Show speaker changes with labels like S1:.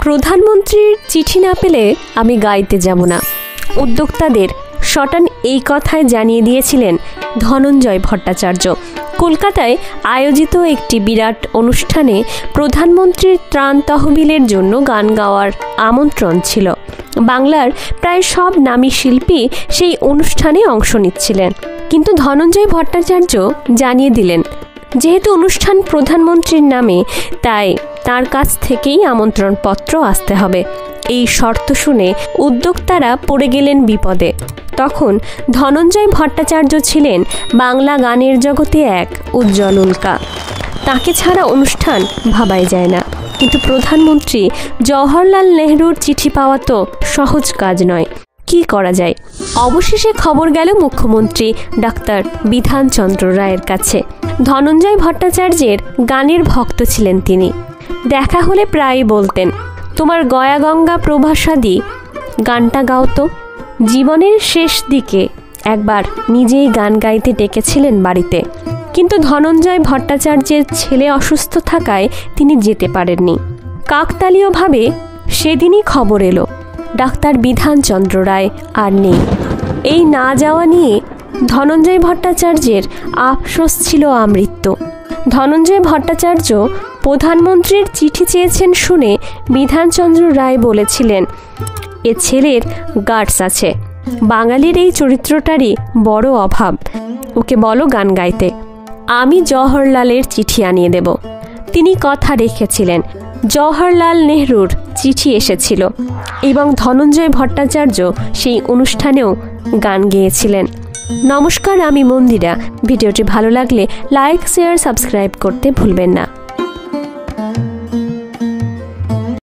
S1: প্রধানমন্ত্রীর চিঠি না পেলে আমি গাইতে যাব না। উদ্যোক্তাদের শটান এই কথায় জানিয়ে দিয়েছিলেন ধনঞ্জয় ভট্টাচার্য। কলকাতায় আয়োজিত একটি বিরাট অনুষ্ঠানে প্রধানমন্ত্রীর ত্রাণ তহবিলের জন্য গান গাওয়ার আমন্ত্রণ ছিল। বাংলার প্রায় সব নামী শিল্পী সেই অনুষ্ঠানে অংশ নিচ্ছিলেন, কিন্তু ধনঞ্জয় ভট্টাচার্য জানিয়ে দিলেন যেহেতু অনুষ্ঠান প্রধানমন্ত্রীর নামে, তাই তার কাছ থেকেই আমন্ত্রণপত্র আসতে হবে। এই শর্ত শুনে উদ্যোক্তারা পড়ে গেলেন বিপদে। তখন ধনঞ্জয় ভট্টাচার্য ছিলেন বাংলা গানের জগতে এক উজ্জ্বল উল্কা। তাকে ছাড়া অনুষ্ঠান ভাবাই যায় না। কিন্তু প্রধানমন্ত্রী জওহরলাল নেহরুর চিঠি পাওয়া তো সহজ কাজ নয়। কি করা যায়? অবশেষে খবর গেল মুখ্যমন্ত্রী ডাক্তার বিধানচন্দ্র রায়ের কাছে। ধনঞ্জয় ভট্টাচার্যের গানের ভক্ত ছিলেন তিনি। দেখা হলে প্রায়ই বলতেন, তোমার গয়া গঙ্গা প্রভাসাদি গানটা গাও তো। জীবনের শেষ দিকে একবার নিজেই গান গাইতে ডেকেছিলেন বাড়িতে, কিন্তু ধনঞ্জয় ভট্টাচার্যের ছেলে অসুস্থ থাকায় তিনি যেতে পারেননি। কাকতালীয়ভাবে সেদিনই খবর এলো ডাক্তার বিধানচন্দ্র রায় আর নেই। এই না যাওয়া নিয়ে ধনঞ্জয় ভট্টাচার্যের আফসোস ছিল আমৃত্যু। ধনঞ্জয় ভট্টাচার্য প্রধানমন্ত্রীর চিঠি চেয়েছেন শুনে বিধানচন্দ্র রায় বলেছিলেন, এ ছেলের গার্ডস আছে। বাঙালির এই চরিত্রটারই বড় অভাব। ওকে বলো গান গাইতে, আমি জওহরলালের চিঠি আনিয়ে দেব। তিনি কথা রেখেছিলেন। জওহরলাল নেহরুর চিঠি এসেছিল এবং ধনঞ্জয় ভট্টাচার্য সেই অনুষ্ঠানেও গান গেয়েছিলেন। নমস্কার, আমি মন্দিরা। ভিডিওটি ভালো লাগলে লাইক, শেয়ার, সাবস্ক্রাইব করতে ভুলবেন না।